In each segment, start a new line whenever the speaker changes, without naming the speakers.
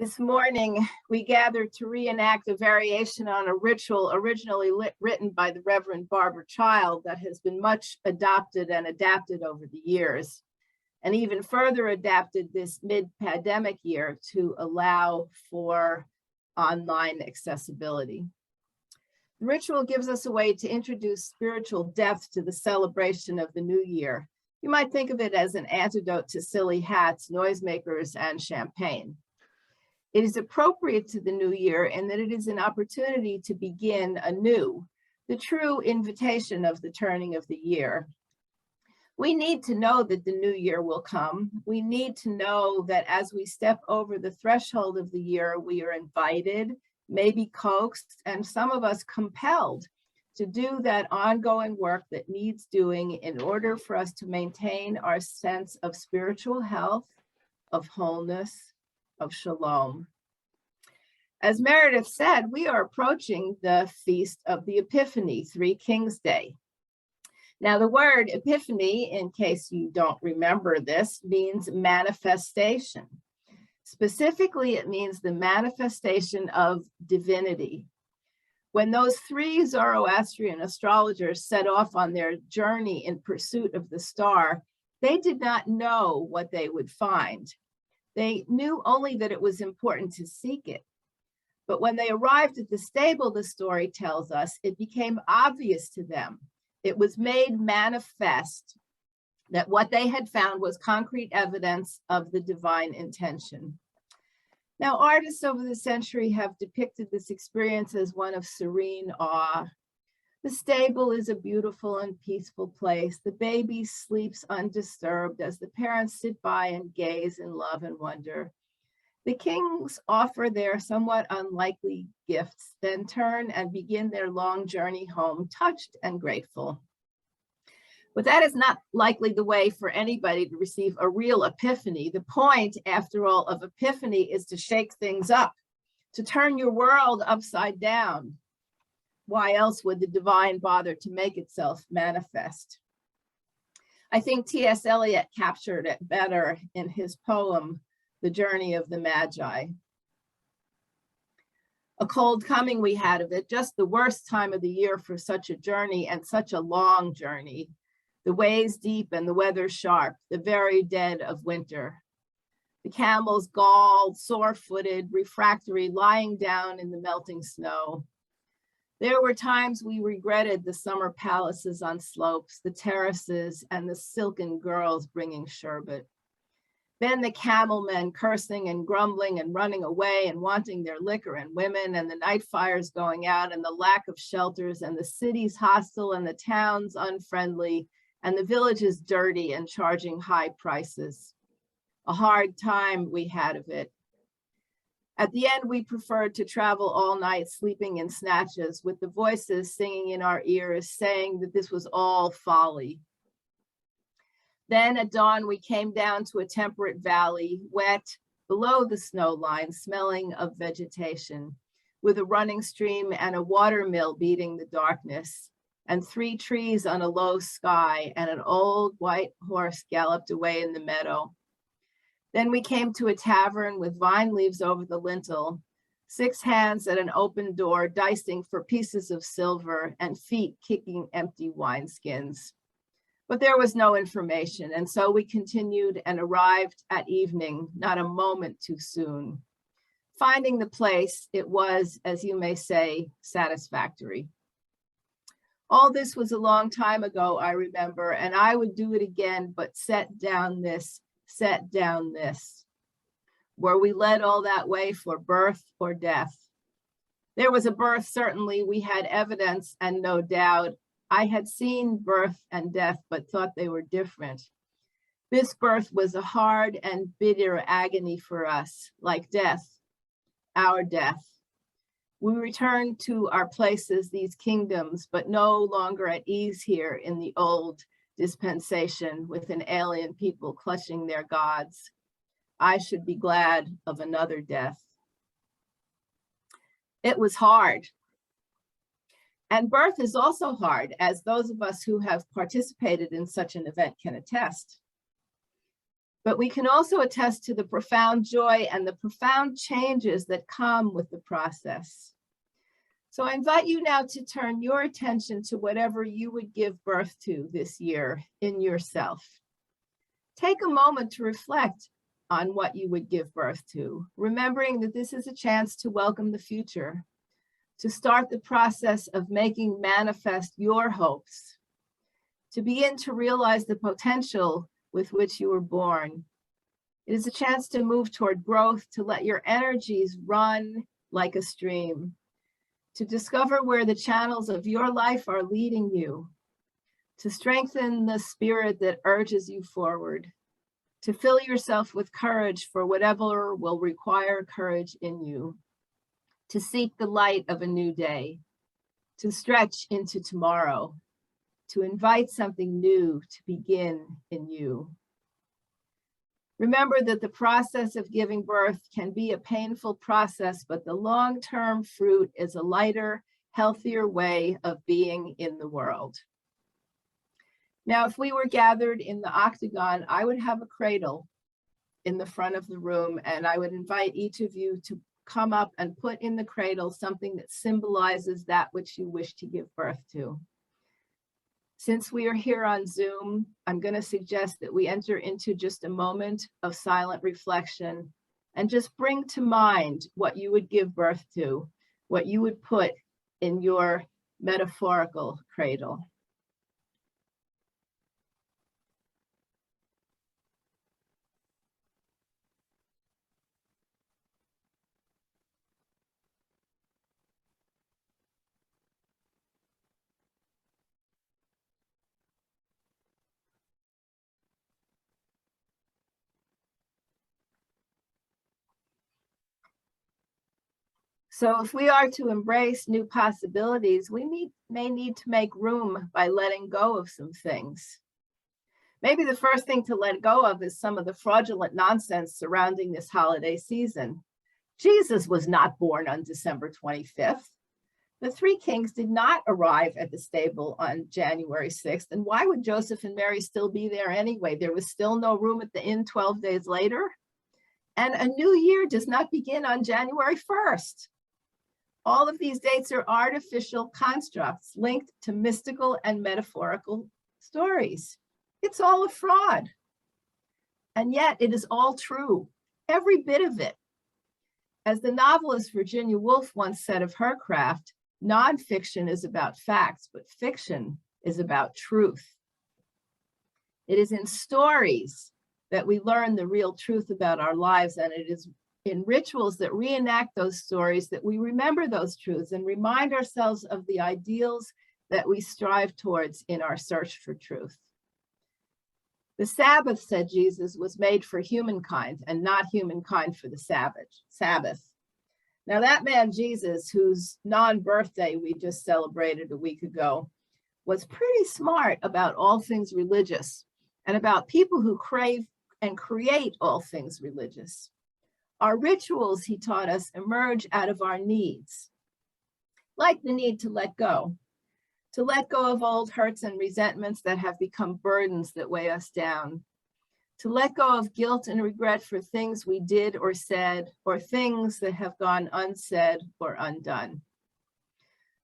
This morning, we gathered to reenact a variation on a ritual originally written by the Reverend Barbara Child that has been much adopted and adapted over the years, and even further adapted this mid-pandemic year to allow for online accessibility. The ritual gives us a way to introduce spiritual depth to the celebration of the new year. You might think of it as an antidote to silly hats, noisemakers, and champagne. It is appropriate to the new year in that it is an opportunity to begin anew, the true invitation of the turning of the year. We need to know that the new year will come. We need to know that as we step over the threshold of the year, we are invited, maybe coaxed, and some of us compelled to do that ongoing work that needs doing in order for us to maintain our sense of spiritual health, of wholeness, of shalom. As Meredith said, we are approaching the Feast of the Epiphany, Three Kings Day. Now, the word epiphany, in case you don't remember this, means manifestation. Specifically, it means the manifestation of divinity. When those three Zoroastrian astrologers set off on their journey in pursuit of the star, they did not know what they would find. They knew only that it was important to seek it. But when they arrived at the stable, the story tells us, it became obvious to them. It was made manifest that what they had found was concrete evidence of the divine intention. Now, artists over the century have depicted this experience as one of serene awe. The stable is a beautiful and peaceful place. The baby sleeps undisturbed as the parents sit by and gaze in love and wonder. The kings offer their somewhat unlikely gifts, then turn and begin their long journey home, touched and grateful. But that is not likely the way for anybody to receive a real epiphany. The point, after all, of epiphany is to shake things up, to turn your world upside down. Why else would the divine bother to make itself manifest? I think T.S. Eliot captured it better in his poem, The Journey of the Magi. A cold coming we had of it, just the worst time of the year for such a journey, and such a long journey. The ways deep and the weather sharp, the very dead of winter. The camels galled, sore-footed, refractory, lying down in the melting snow. There were times we regretted the summer palaces on slopes, the terraces, and the silken girls bringing sherbet. Then the camel men cursing and grumbling and running away and wanting their liquor and women, and the night fires going out, and the lack of shelters, and the cities hostile, and the towns unfriendly, and the villages dirty and charging high prices. A hard time we had of it. At the end, we preferred to travel all night, sleeping in snatches, with the voices singing in our ears, saying that this was all folly. Then at dawn, we came down to a temperate valley, wet, below the snow line, smelling of vegetation, with a running stream and a water mill beating the darkness, and 3 trees on a low sky, and an old white horse galloped away in the meadow. Then we came to a tavern with vine leaves over the lintel, 6 hands at an open door, dicing for pieces of silver, and feet kicking empty wineskins. But there was no information, and so we continued and arrived at evening, not a moment too soon. Finding the place, it was, as you may say, satisfactory. All this was a long time ago, I remember, and I would do it again, but set down this. Were we led all that way for birth or death? There was a birth, certainly. We had evidence and no doubt. I had seen birth and death, but thought they were different. This birth was a hard and bitter agony for us, like death, our death. We returned to our places, these kingdoms, but no longer at ease here in the old dispensation with an alien people clutching their gods. I should be glad of another death. It was hard. And birth is also hard, as those of us who have participated in such an event can attest. But we can also attest to the profound joy and the profound changes that come with the process. So I invite you now to turn your attention to whatever you would give birth to this year in yourself. Take a moment to reflect on what you would give birth to, remembering that this is a chance to welcome the future, to start the process of making manifest your hopes, to begin to realize the potential with which you were born. It is a chance to move toward growth, to let your energies run like a stream, to discover where the channels of your life are leading you, to strengthen the spirit that urges you forward, to fill yourself with courage for whatever will require courage in you, to seek the light of a new day, to stretch into tomorrow, to invite something new to begin in you. Remember that the process of giving birth can be a painful process, but the long-term fruit is a lighter, healthier way of being in the world. Now, if we were gathered in the octagon, I would have a cradle in the front of the room, and I would invite each of you to come up and put in the cradle something that symbolizes that which you wish to give birth to. Since we are here on Zoom, I'm going to suggest that we enter into just a moment of silent reflection and just bring to mind what you would give birth to, what you would put in your metaphorical cradle. So if we are to embrace new possibilities, we may need to make room by letting go of some things. Maybe the first thing to let go of is some of the fraudulent nonsense surrounding this holiday season. Jesus was not born on December 25th. The three kings did not arrive at the stable on January 6th. And why would Joseph and Mary still be there anyway? There was still no room at the inn 12 days later. And a new year does not begin on January 1st. All of these dates are artificial constructs linked to mystical and metaphorical stories. It's all a fraud. And yet it is all true, every bit of it. As the novelist Virginia Woolf once said of her craft, nonfiction is about facts, but fiction is about truth. It is in stories that we learn the real truth about our lives, and it is in rituals that reenact those stories that we remember those truths and remind ourselves of the ideals that we strive towards in our search for truth. The Sabbath, said Jesus, was made for humankind and not humankind for the Sabbath. Now that man, Jesus, whose non-birthday we just celebrated a week ago, was pretty smart about all things religious and about people who crave and create all things religious. Our rituals, he taught us, emerge out of our needs, like the need to let go of old hurts and resentments that have become burdens that weigh us down, to let go of guilt and regret for things we did or said, or things that have gone unsaid or undone.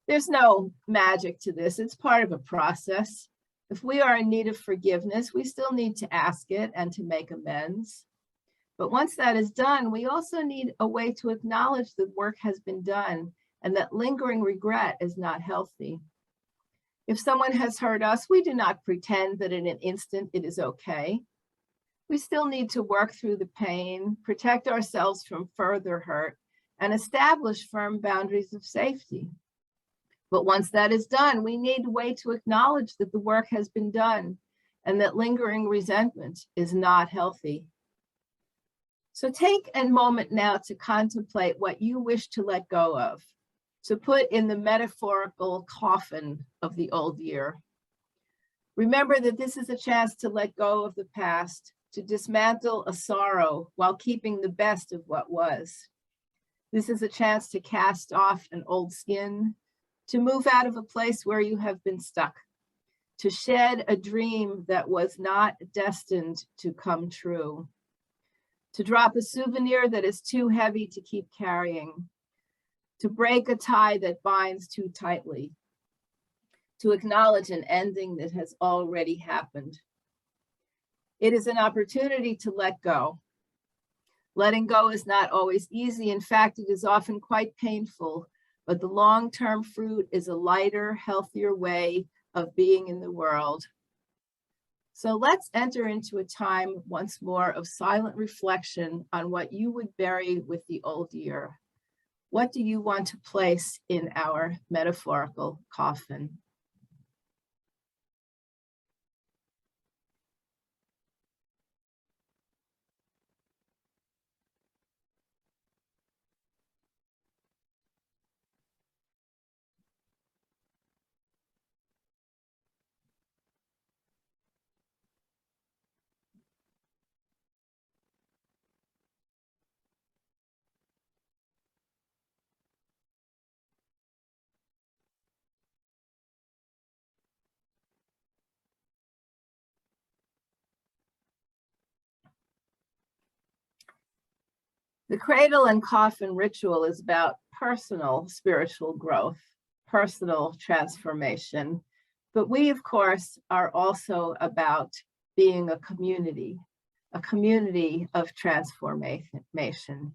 There's no magic to this. It's part of a process. If we are in need of forgiveness, we still need to ask it and to make amends. But once that is done, we also need a way to acknowledge that work has been done and that lingering regret is not healthy. If someone has hurt us, we do not pretend that in an instant it is okay. We still need to work through the pain, protect ourselves from further hurt, and establish firm boundaries of safety. But once that is done, we need a way to acknowledge that the work has been done and that lingering resentment is not healthy. So take a moment now to contemplate what you wish to let go of, to put in the metaphorical coffin of the old year. Remember that this is a chance to let go of the past, to dismantle a sorrow while keeping the best of what was. This is a chance to cast off an old skin, to move out of a place where you have been stuck, to shed a dream that was not destined to come true, to drop a souvenir that is too heavy to keep carrying, to break a tie that binds too tightly, to acknowledge an ending that has already happened. It is an opportunity to let go. Letting go is not always easy. In fact, it is often quite painful, but the long-term fruit is a lighter, healthier way of being in the world. So let's enter into a time once more of silent reflection on what you would bury with the old year. What do you want to place in our metaphorical coffin? The cradle and coffin ritual is about personal spiritual growth, personal transformation. But we, of course, are also about being a community of transformation.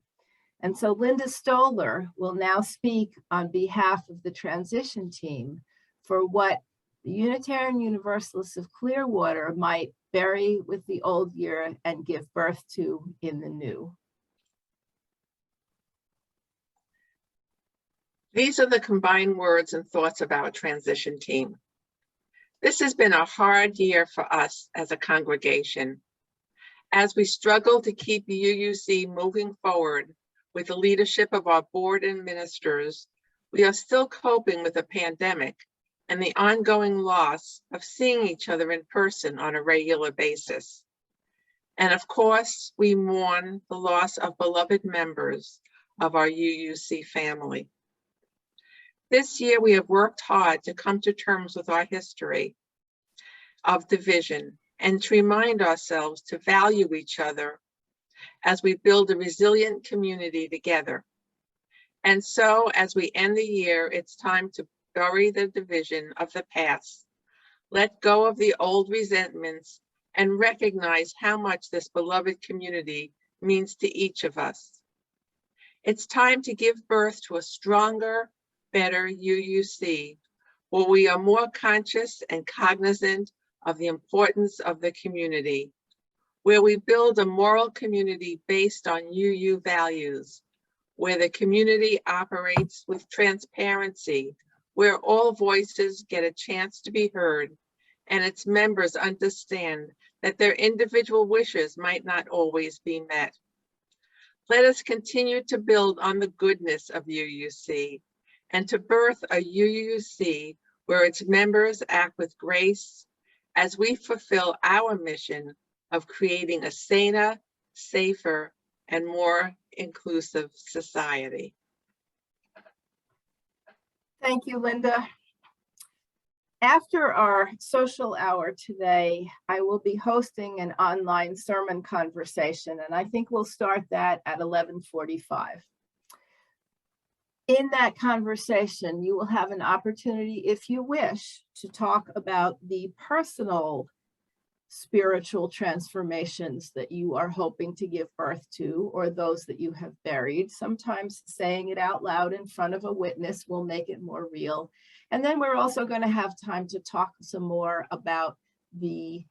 And so Linda Stoller will now speak on behalf of the transition team for what the Unitarian Universalists of Clearwater might bury with the old year and give birth to in the new.
These are the combined words and thoughts of our transition team. This has been a hard year for us as a congregation. As we struggle to keep UUC moving forward with the leadership of our board and ministers, we are still coping with the pandemic and the ongoing loss of seeing each other in person on a regular basis. And of course, we mourn the loss of beloved members of our UUC family. This year, we have worked hard to come to terms with our history of division and to remind ourselves to value each other as we build a resilient community together. And so, as we end the year, it's time to bury the division of the past, let go of the old resentments, and recognize how much this beloved community means to each of us. It's time to give birth to a stronger, better UUC, where we are more conscious and cognizant of the importance of the community, where we build a moral community based on UU values, where the community operates with transparency, where all voices get a chance to be heard, and its members understand that their individual wishes might not always be met. Let us continue to build on the goodness of UUC, and to birth a UUC where its members act with grace as we fulfill our mission of creating a saner, safer, and more inclusive society.
Thank you, Linda. After our social hour today, I will be hosting an online sermon conversation, and I think we'll start that at 11:45. In that conversation, you will have an opportunity, if you wish, to talk about the personal spiritual transformations that you are hoping to give birth to, or those that you have buried. Sometimes saying it out loud in front of a witness will make it more real. And then we're also going to have time to talk some more about the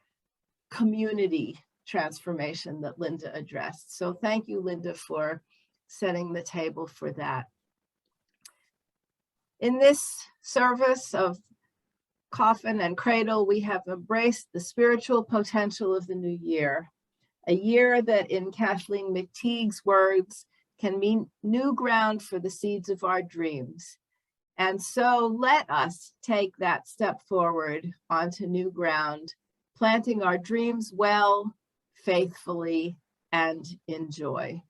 community transformation that Linda addressed. So thank you, Linda, for setting the table for that. In this service of Coffin and Cradle, we have embraced the spiritual potential of the new year, a year that, in Kathleen McTeague's words, can mean new ground for the seeds of our dreams. And so let us take that step forward onto new ground, planting our dreams well, faithfully, and in joy.